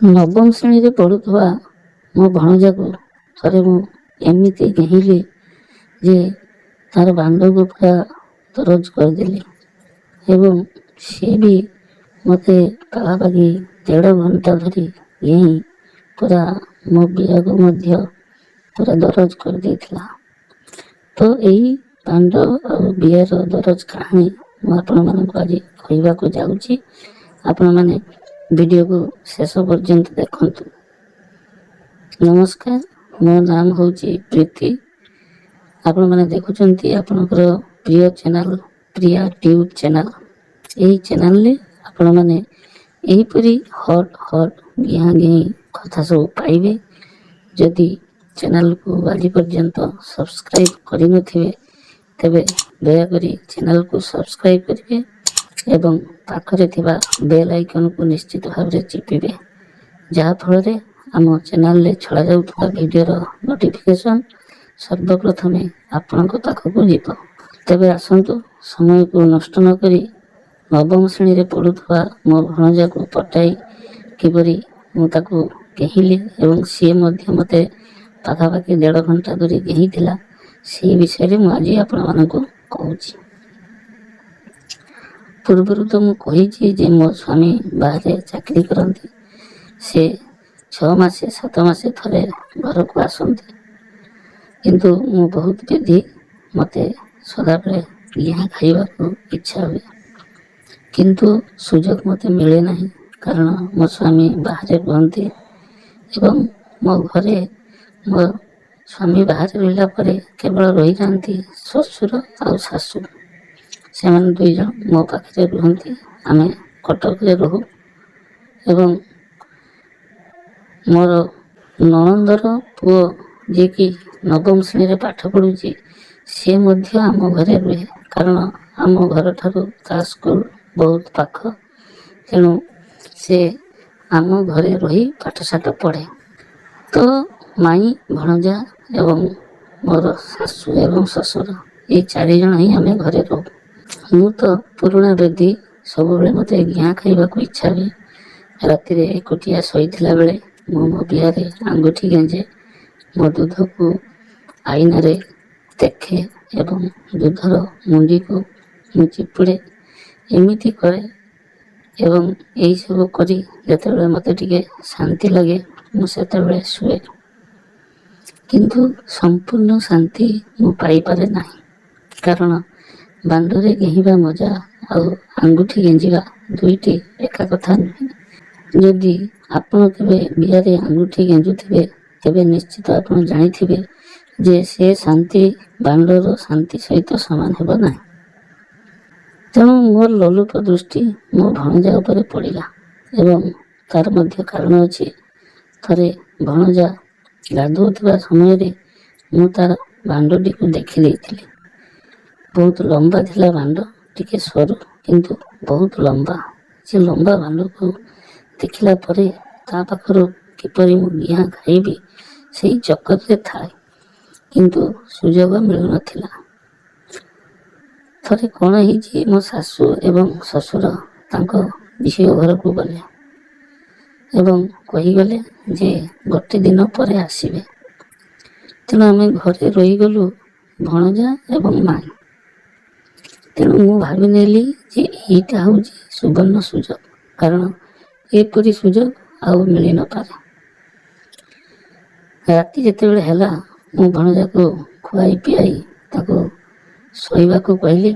ନବମ ଶ୍ରେଣୀରେ ପଢ଼ୁଥିବା ମୋ ଭଣଜାକୁ ଥରେ ମୁଁ ଏମିତି ଘେହିଲି ଯେ ତାର ବାଣ୍ଡକୁ ପୁରା ଦରଜ କରିଦେଲି ଏବଂ ସିଏ ବି ମୋତେ ପାଖାପାଖି 1.5 ଘଣ୍ଟା ଧରି ଘେହିଁ ପୁରା ମୋ ବିଆକୁ ମଧ୍ୟ ପୁରା ଦରଜ କରିଦେଇଥିଲା। ତ ଏହି ବାଣ୍ଡ ଆଉ ବିଆର ଦରଜ କାହାଣୀ ମୁଁ ଆପଣମାନଙ୍କୁ ଆଜି କହିବାକୁ ଯାଉଛି। ଆପଣମାନେ ଭିଡ଼ିଓକୁ ଶେଷ ପର୍ଯ୍ୟନ୍ତ ଦେଖନ୍ତୁ। ନମସ୍କାର, ମୋ ନାମ ହେଉଛି ପ୍ରୀତି। ଆପଣମାନେ ଦେଖୁଛନ୍ତି ଆପଣଙ୍କର ପ୍ରିୟ ଚ୍ୟାନେଲ ପ୍ରିୟା ଟ୍ୟୁବ୍ ଚ୍ୟାନେଲ। ଏହି ଚ୍ୟାନେଲରେ ଆପଣମାନେ ଏହିପରି ହଟ୍ ଗିଁ କଥା ସବୁ ପାଇବେ। ଯଦି ଚ୍ୟାନେଲକୁ ଆଜି ପର୍ଯ୍ୟନ୍ତ ସବସ୍କ୍ରାଇବ୍ କରିନଥିବେ ତେବେ ଦୟାକରି ଚ୍ୟାନେଲକୁ ସବସ୍କ୍ରାଇବ୍ କରିବେ ଏବଂ ପାଖରେ ଥିବା ବେଲ୍ ଆଇକନକୁ ନିଶ୍ଚିତ ଭାବରେ ଚିପିବେ, ଯାହାଫଳରେ ଆମ ଚ୍ୟାନେଲରେ ଛଡ଼ାଯାଉଥିବା ଭିଡ଼ିଓର ନୋଟିଫିକେସନ୍ ସର୍ବପ୍ରଥମେ ଆପଣଙ୍କ ପାଖକୁ ଯିବ। ତେବେ ଆସନ୍ତୁ, ସମୟକୁ ନଷ୍ଟ ନକରି ନବମ ଶ୍ରେଣୀରେ ପଢ଼ୁଥିବା ମୋ ଭଣଜାକୁ ପଟାଇ କିପରି ମୁଁ ତାକୁ ଘେହିଲି ଏବଂ ସିଏ ମଧ୍ୟ ମୋତେ ପାଖାପାଖି 1.5 ଘଣ୍ଟା ଧରି ଘେହିଥିଲା, ସେହି ବିଷୟରେ ମୁଁ ଆଜି ଆପଣମାନଙ୍କୁ କହୁଛି। ପୂର୍ବରୁ ତ ମୁଁ କହିଛି ଯେ ମୋ ସ୍ୱାମୀ ବାହାରେ ଚାକିରି କରନ୍ତି। ସେ 6 ମାସେ 7 ମାସେ ଥରେ ଘରକୁ ଆସନ୍ତି, କିନ୍ତୁ ମୁଁ ବହୁତ ବିଧି ମୋତେ ସଦାବେଳେ ଘିଆଁ ଖାଇବାକୁ ଇଚ୍ଛା ହୁଏ, କିନ୍ତୁ ସୁଯୋଗ ମୋତେ ମିଳେ ନାହିଁ, କାରଣ ମୋ ସ୍ୱାମୀ ବାହାରେ ରୁହନ୍ତି ଏବଂ ମୋ ଘରେ ମୋ ସ୍ୱାମୀ ବାହାରେ ରହିଲା ପରେ କେବଳ ରହିଯାଆନ୍ତି ଶ୍ୱଶୁର ଆଉ ଶାଶୁ। ସେମାନେ 2 ଜଣ ମୋ ପାଖରେ ରୁହନ୍ତି। ଆମେ କଟକରେ ରହୁ ଏବଂ ମୋର ନଣନ୍ଦର ପୁଅ ଯିଏକି ନବମ ଶ୍ରେଣୀରେ ପାଠ ପଢ଼ୁଛି, ସିଏ ମଧ୍ୟ ଆମ ଘରେ ରୁହେ, କାରଣ ଆମ ଘରଠାରୁ ତା ସ୍କୁଲ ବହୁତ ପାଖ। ତେଣୁ ସେ ଆମ ଘରେ ରହି ପାଠଶାଠ ପଢ଼େ। ତ ମାଇଁ, ଭଣଜା ଏବଂ ମୋର ଶାଶୁ ଏବଂ ଶ୍ୱଶୁର, ଏଇ 4 ଜଣ ହିଁ ଆମେ ଘରେ ରହୁ। ମୁଁ ତ ପୁରୁଣା ବେଦି, ସବୁବେଳେ ମୋତେ ଘିଆଁ ଖାଇବାକୁ ଇଚ୍ଛା ହୁଏ। ରାତିରେ ଏକୁଟିଆ ଶୋଇଥିଲା ବେଳେ ମୁଁ ମୋ ବିଆରେ ଆଙ୍ଗୁଠି ଗେଞ୍ଜେ, ମୋ ଦୁଧକୁ ଆଇନାରେ ଦେଖେ ଏବଂ ଦୁଧର ମୁଣ୍ଡିକୁ ମୁଁ ଚିପୁଡ଼େ, ଏମିତି କରେ ଏବଂ ଏହିସବୁ କରି ଯେତେବେଳେ ମୋତେ ଟିକେ ଶାନ୍ତି ଲାଗେ ମୁଁ ସେତେବେଳେ ଶୁଏ। କିନ୍ତୁ ସମ୍ପୂର୍ଣ୍ଣ ଶାନ୍ତି ମୁଁ ପାଇପାରେ ନାହିଁ, କାରଣ ବାଣ୍ଡରେ ଘେହିବା ମଜା ଆଉ ଆଙ୍ଗୁଠି ଗେଞ୍ଜିବା ଦୁଇଟି ଏକା କଥା ନୁହେଁ। ଯଦି ଆପଣ କେବେ ବିଆରେ ଆଙ୍ଗୁଠି ଗେଞ୍ଜୁଥିବେ ତେବେ ନିଶ୍ଚିତ ଆପଣ ଜାଣିଥିବେ ଯେ ସେ ଶାନ୍ତି ବାଣ୍ଡର ଶାନ୍ତି ସହିତ ସମାନ ହେବ ନାହିଁ। ତେଣୁ ମୋର ଲୋଲୁପ ଦୃଷ୍ଟି ମୋ ଭଣଜା ଉପରେ ପଡ଼ିଲା ଏବଂ ତାର ମଧ୍ୟ କାରଣ ଅଛି। ଥରେ ଭଣଜା ଗାଧୋଉଥିବା ସମୟରେ ମୁଁ ତାର ବାଣ୍ଡଟିକୁ ଦେଖିଦେଇଥିଲି। ବହୁତ ଲମ୍ବା ଥିଲା ବାଣ୍ଡ, ଟିକେ ସରୁ କିନ୍ତୁ ବହୁତ ଲମ୍ବା। ସେ ଲମ୍ବା ବାଣ୍ଡକୁ ଦେଖିଲା ପରେ ତା ପାଖରୁ କିପରି ମୁଁ ଘିଆଁ ଖାଇବି ସେଇ ଚକ୍କରରେ ଥାଏ, କିନ୍ତୁ ସୁଯୋଗ ମିଳୁନଥିଲା। ଥରେ କ'ଣ ହେଇଛି, ମୋ ଶାଶୁ ଏବଂ ଶ୍ୱଶୁର ତାଙ୍କ ଝିଅ ଘରକୁ ଗଲେ ଏବଂ କହିଗଲେ ଯେ 1 ଦିନ ପରେ ଆସିବେ। ତେଣୁ ଆମେ ଘରେ ରହିଗଲୁ, ଭଣଜା ଏବଂ ମାଇଁ। ତେଣୁ ମୁଁ ଭାବିନେଲି ଯେ ଏଇଟା ହେଉଛି ସୁବର୍ଣ୍ଣ ସୁଯୋଗ, କାରଣ ଏପରି ସୁଯୋଗ ଆଉ ମିଳିନପାରେ। ରାତି ଯେତେବେଳେ ହେଲା ମୁଁ ଭଣଜାକୁ ଖୁଆଇ ପିଆଇ ତାକୁ ଶୋଇବାକୁ କହିଲି।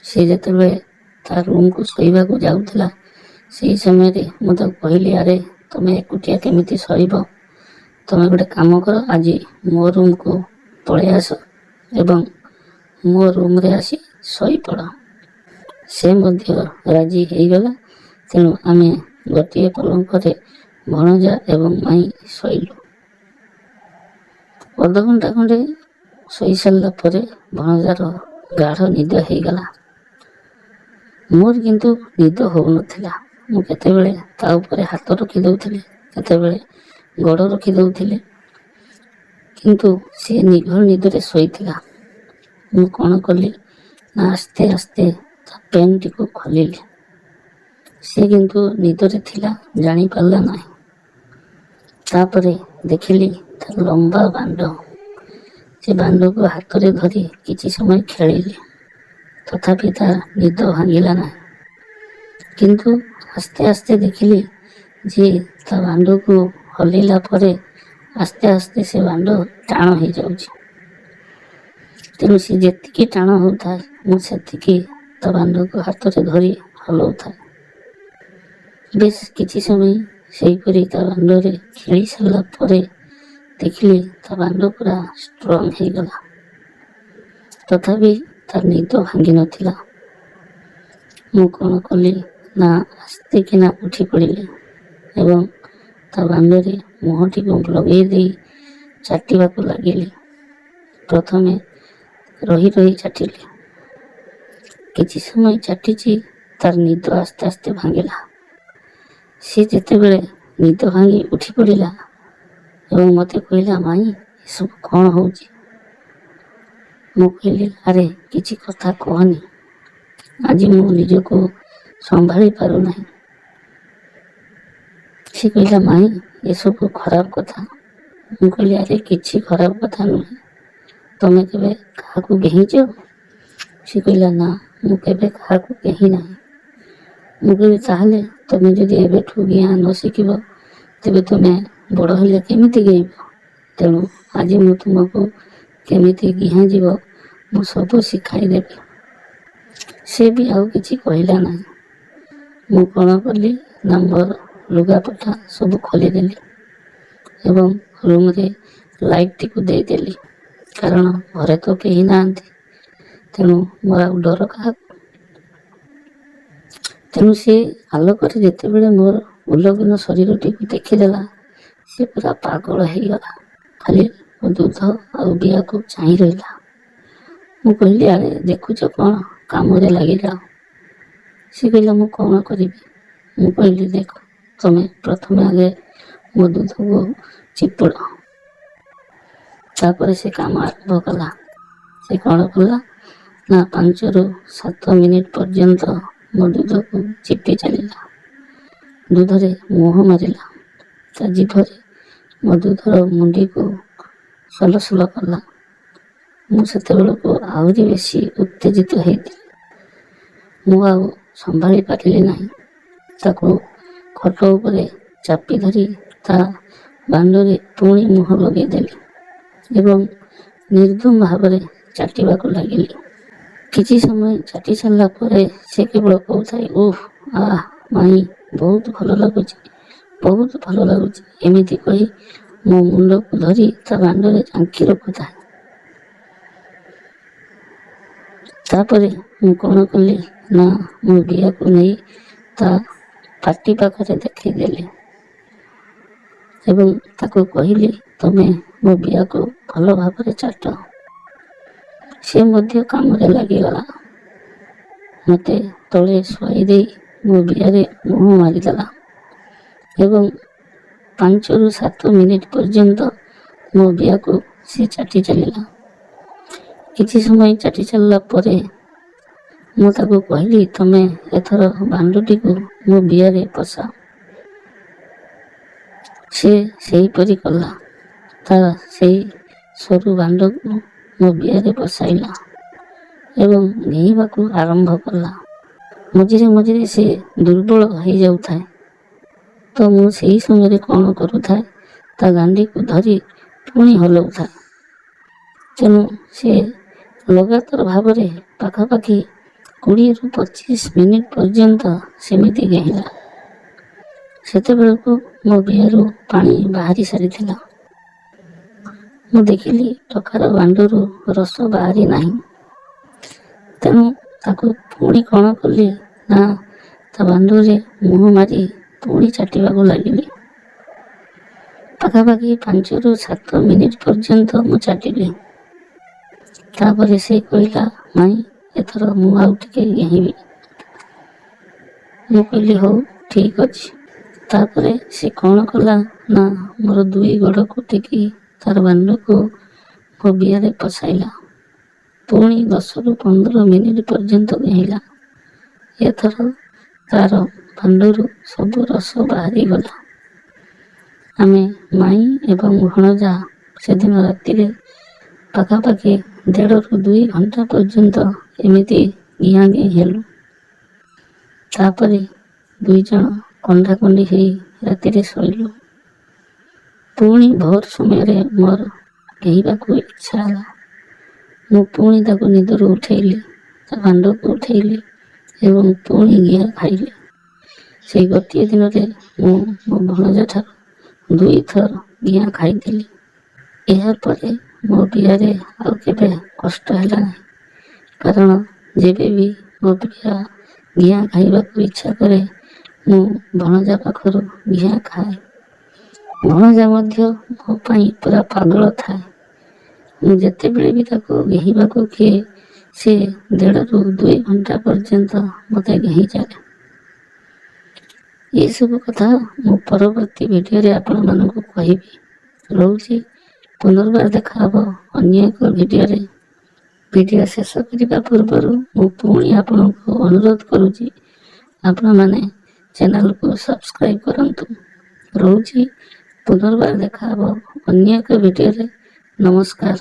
ସେ ଯେତେବେଳେ ତା ରୁମ୍କୁ ଶୋଇବାକୁ ଯାଉଥିଲା, ସେହି ସମୟରେ ମୁଁ ତାକୁ କହିଲି, ଆରେ ତୁମେ ଏକୁଟିଆ କେମିତି ଶୋଇବ? ତୁମେ ଗୋଟେ କାମ କର, ଆଜି ମୋ ରୁମ୍କୁ ପଳେଇ ଆସ ଏବଂ ମୋ ରୁମ୍ରେ ଆସି ଶୋଇପଡ଼। ସେ ମଧ୍ୟ ରାଜି ହେଇଗଲା। ତେଣୁ ଆମେ ଗୋଟିଏ ପଲଙ୍କରେ ଭଣଜା ଏବଂ ମାଇଁ ଶୋଇଲୁ। ଅଧଘଣ୍ଟା ଖଣ୍ଡେ ଶୋଇସାରିଲା ପରେ ଭଣଜାର ଗାଢ଼ ନିଦ ହେଇଗଲା। ମୋର କିନ୍ତୁ ନିଦ ହେଉନଥିଲା। ମୁଁ କେତେବେଳେ ତା ଉପରେ ହାତ ରଖିଦେଉଥିଲି, କେତେବେଳେ ଗୋଡ଼ ରଖିଦେଉଥିଲି, କିନ୍ତୁ ସେ ନିଘୋଡ଼ ନିଦରେ ଶୋଇଥିଲା। ମୁଁ କ'ଣ କଲି ନା ଆସ୍ତେ ଆସ୍ତେ ତା ପେନ୍ଟିକୁ ଖୋଲିଲି ସେ କିନ୍ତୁ ନିଦରେ ଥିଲା, ଜାଣିପାରିଲା ନାହିଁ। ତାପରେ ଦେଖିଲି ତା ଲମ୍ବା ବାଣ୍ଡ। ସେ ବାଣ୍ଡକୁ ହାତରେ ଧରି କିଛି ସମୟ ଖେଳିଲି। ତଥାପି ତା ନିଦ ଭାଙ୍ଗିଲା ନାହିଁ। କିନ୍ତୁ ଆସ୍ତେ ଆସ୍ତେ ଦେଖିଲି ଯେ ତା ବାଣ୍ଡକୁ ହଲେଇଲା ପରେ ଆସ୍ତେ ଆସ୍ତେ ସେ ବାଣ୍ଡ ଟାଣ ହେଇଯାଉଛି। ତେଣୁ ସେ ଯେତିକି ଟାଣ ହେଉଥାଏ ମୁଁ ସେତିକି ତା ବାଣ୍ଡକୁ ହାତରେ ଧରି ହଲାଉଥାଏ। ବେଶ କିଛି ସମୟ ସେହିପରି ତା ବାଣ୍ଡରେ ଖେଳି ସାରିଲା ପରେ ଦେଖିଲି ତା ବାଣ୍ଡ ପୁରା ଷ୍ଟ୍ରଙ୍ଗ ହେଇଗଲା। ତଥାପି ତା ନିଦ ଭାଙ୍ଗି ନଥିଲା। ମୁଁ କ'ଣ କଲି ନା ଆସ୍ତେ କିନା ଉଠି ପଡ଼ିଲି ଏବଂ ତା ବାଣ୍ଡରେ ମୁହଁଟିକୁ ଲଗେଇ ଦେଇ ଚାଟିବାକୁ ଲାଗିଲି। ପ୍ରଥମେ ରହି ରହି ଚାଟିଲି। କିଛି ସମୟ ଚାଟିଛି, ତାର ନିଦ ଆସ୍ତେ ଆସ୍ତେ ଭାଙ୍ଗିଲା। ସେ ଯେତେବେଳେ ନିଦ ଭାଙ୍ଗି ଉଠି ପଡ଼ିଲା ଏବଂ ମୋତେ କହିଲା, ମାଇଁ ଏସବୁ କ'ଣ ହେଉଛି? ମୁଁ କହିଲି, ଆରେ କିଛି କଥା କହନି, ଆଜି ମୁଁ ନିଜକୁ ସମ୍ଭାଳି ପାରୁନାହିଁ। ସେ କହିଲା, ମାଇଁ ଏସବୁ ଖରାପ କଥା। ମୁଁ କହିଲି, ଆରେ କିଛି ଖରାପ କଥା ନୁହେଁ। ତମେ କେବେ କାହାକୁ ଘେହିଛ? ସେ କହିଲା, ନା, ମୁଁ କେବେ କାହାକୁ ଘେହି ନାହିଁ। ମୁଁ କହିଲି, ତାହେଲେ ତମେ ଯଦି ଏବେଠୁ ଡିଆଁ ନ ଶିଖିବ ତେବେ ତୁମେ ବଡ଼ ହେଲେ କେମିତି ଘେଇବ? ତେଣୁ ଆଜି ମୁଁ ତୁମକୁ କେମିତି ଘିଆଯିବ ମୁଁ ସବୁ ଶିଖାଇ ଦେବି। ସେ ବି ଆଉ କିଛି କହିଲା ନାହିଁ। ମୁଁ କ'ଣ କଲି ନା ମୋର ଲୁଗାପଟା ସବୁ ଖୋଲିଦେଲି ଏବଂ ରୁମ୍ରେ ଲାଇଟ୍ଟିକୁ ଦେଇଦେଲି। କାରଣ ଘରେ ତ କେହି ନାହାନ୍ତି। ତେଣୁ ମୋର ଆଉ ଡର କାହାକୁ? ତେଣୁ ସେ ଆଲୋକରେ ଯେତେବେଳେ ମୋର ଉଲଗ୍ନ ଶରୀରଟିକୁ ଦେଖିଦେଲା ସେ ପୁରା ପାଗଳ ହେଇଗଲା। ଖାଲି ଦୁଧ ଆଉ ବିଆକୁ ଚାହିଁ ରହିଲା। ମୁଁ କହିଲି, ଆରେ ଦେଖୁଛ କ'ଣ, କାମରେ ଲାଗିଯାଅ। ସେ କହିଲା, ମୁଁ କ'ଣ କରିବି? ମୁଁ କହିଲି, ଦେଖ, ତମେ ପ୍ରଥମେ ଆଗେ ମୋ ଦୁଧକୁ ଚିପୁଡ଼। ତାପରେ ସେ କାମ ଆରମ୍ଭ କଲା। ସେ କ'ଣ କଲା ନା 5ରୁ 7 ମିନିଟ୍ ପର୍ଯ୍ୟନ୍ତ ମୋ ଦୁଧକୁ ଚିପି ଚାଲିଲା। ଦୁଧରେ ମୁହଁ ମାରିଲା। ତା ଜିଭରେ ମୋ ଦୁଧର ମୁଣ୍ଡିକୁ ସଲସଲ କଲା। ମୁଁ ସେତେବେଳକୁ ଆହୁରି ବେଶୀ ଉତ୍ତେଜିତ ହେଇଥିଲି। ମୁଁ ଆଉ ସମ୍ଭାଳି ପାରିଲି ନାହିଁ। ତାକୁ ଖଟ ଉପରେ ଚାପି ଧରି ତା ବାଣ୍ଡରେ ପୁଣି ମୁହଁ ଲଗେଇଦେଲି ଏବଂ ନିର୍ଦ୍ଦମ ଭାବରେ ଚାଟିବାକୁ ଲାଗିଲି। କିଛି ସମୟ ଚାଟି ସାରିଲା ପରେ ସେ କେବଳ କହୁଥାଏ, ଓଃ, ଆଃ, ମାଇଁ, ବହୁତ ଭଲ ଲାଗୁଛି, ବହୁତ ଭଲ ଲାଗୁଛି, ଏମିତି କହି ମୋ ମୁଣ୍ଡକୁ ଧରି ତା ବାଣ୍ଡରେ ଆଙ୍କି ରଖୁଥାଏ। ତାପରେ ମୁଁ କ'ଣ କଲି ନା ମୋ ବିଆକୁ ନେଇ ତା ପାଟି ପାଖରେ ଦେଖେଇଦେଲି ଏବଂ ତାକୁ କହିଲି, ତମେ ମୋ ବିଆକୁ ଭଲ ଭାବରେ ଚାଟ। ସେ ମଧ୍ୟ କାମରେ ଲାଗିଗଲା। ମୋତେ ତଳେ ଶୁଆଇ ଦେଇ ମୋ ବିଆରେ ମୁହଁ ମାରିଦେଲା ଏବଂ 5ରୁ 7 ମିନିଟ୍ ପର୍ଯ୍ୟନ୍ତ ମୋ ବିଆକୁ ସେ ଚାଟି ଚାଲିଲା। କିଛି ସମୟ ଚାଟି ଚାଲିଲା ପରେ ମୁଁ ତାକୁ କହିଲି, ତମେ ଏଥର ବାଣ୍ଡଟିକୁ ମୋ ବିଆରେ ପଶାଅ। ସେ ସେହିପରି କଲା। ତା ସେଇ ସରୁ ବାଣ୍ଡକୁ ମୋ ବିଆରେ ପଶାଇଲା ଏବଂ ଘେଇବାକୁ ଆରମ୍ଭ କଲା। ମଝିରେ ମଝିରେ ସେ ଦୁର୍ବଳ ହେଇଯାଉଥାଏ। ତ ମୁଁ ସେହି ସମୟରେ କ'ଣ କରୁଥାଏ, ତା ଗାଣ୍ଡିକୁ ଧରି ପୁଣି ହଲାଉଥାଏ। ତେଣୁ ସେ ଲଗାତାର ଭାବରେ ପାଖାପାଖି 20ରୁ 25 ମିନିଟ୍ ପର୍ଯ୍ୟନ୍ତ ସେମିତି ଘେଇଲା। ସେତେବେଳକୁ ମୋ ବିଆରୁ ପାଣି ବାହାରି ସାରିଥିଲା। ମୁଁ ଦେଖିଲି ଟୋକାର ବାଣ୍ଡରୁ ରସ ବାହାରି ନାହିଁ। ତେଣୁ ତାକୁ ପୁଣି କ'ଣ କଲି ନା ତା ବାଣ୍ଡରେ ମୁହଁ ମାରି ପୁଣି ଚାଟିବାକୁ ଲାଗିଲି। ପାଖାପାଖି 5ରୁ 7 ମିନିଟ୍ ପର୍ଯ୍ୟନ୍ତ ମୁଁ ଚାଟିଲି। ତାପରେ ସେ କହିଲା, ମାଇଁ, ଏଥର ମୁଁ ଆଉ ଟିକେ ଘେଇବି। ମୁଁ କହିଲି, ହଉ, ଠିକ୍ ଅଛି। ତାପରେ ସେ କ'ଣ କଲା ନା ମୋର 2 ଗୋଡ଼କୁ ଟେକି ତାର ବାଣ୍ଡକୁ ମୋ ବିଆରେ ପଶାଇଲା। ପୁଣି 10ରୁ 15 ମିନିଟ୍ ପର୍ଯ୍ୟନ୍ତ ଘେଇଲା। ଏଥର ତାର ଭାଣ୍ଡରୁ ସବୁ ରସ ବାହାରିଗଲା। ଆମେ ମାଇଁ ଏବଂ ଭଣଜା ସେଦିନ ରାତିରେ ପାଖାପାଖି 1.5ରୁ 2 ଘଣ୍ଟା ପର୍ଯ୍ୟନ୍ତ ଏମିତି ଗିଁ ହେଲୁ। ତାପରେ 2 ଜଣ କଣ୍ଡାକଣ୍ଡି ହେଇ ରାତିରେ ଶୋଇଲୁ। ପୁଣି ଭୋର ସମୟରେ ମୋର ଘେହିବାକୁ ଇଚ୍ଛା ହେଲା। ମୁଁ ପୁଣି ତାକୁ ନିଦରୁ ଉଠେଇଲି, ତା ଭାଣ୍ଡକୁ ଉଠେଇଲି ଏବଂ ପୁଣି ଗିଁ ଖାଇଲି। ସେଇ ଗୋଟିଏ ଦିନରେ ମୁଁ ମୋ ଭଣଜାଠାରୁ 2 ଥର ଗିଁ ଖାଇଥିଲି। ଏହାପରେ ମୋ ବିଆରେ ଆଉ କେବେ କଷ୍ଟ ହେଲା ନାହିଁ, କାରଣ ଯେବେ ବି ମୋ ବିଆ ଗିଁ ଖାଇବାକୁ ଇଚ୍ଛା କରେ ମୁଁ ଭଣଜା ପାଖରୁ ଗିଁ ଖାଏ। ଭଣଜା ମଧ୍ୟ ମୋ ପାଇଁ ପୁରା ପାଗଳ ଥାଏ। ମୁଁ ଯେତେବେଳେ ବି ତାକୁ ଘେହିବାକୁ କିଏ ସେ 1.5ରୁ 2 ଘଣ୍ଟା ପର୍ଯ୍ୟନ୍ତ ମୋତେ ଘେହି ଚାଲେ। ଏସବୁ କଥା ମୁଁ ପରବର୍ତ୍ତୀ ଭିଡ଼ିଓରେ ଆପଣମାନଙ୍କୁ କହିବି। ରହୁଛି, ପୁନର୍ବାର ଦେଖା ହେବ ଅନ୍ୟ ଏକ ଭିଡ଼ିଓରେ। ଭିଡ଼ିଓ ଶେଷ କରିବା ପୂର୍ବରୁ ମୁଁ ପୁଣି ଆପଣଙ୍କୁ ଅନୁରୋଧ କରୁଛି, ଆପଣମାନେ ଚ୍ୟାନେଲକୁ ସବସ୍କ୍ରାଇବ୍ କରନ୍ତୁ। ରହୁଛି, ପୁନର୍ବାର ଦେଖା ହେବ ଅନ୍ୟ ଏକ ଭିଡ଼ିଓରେ। ନମସ୍କାର।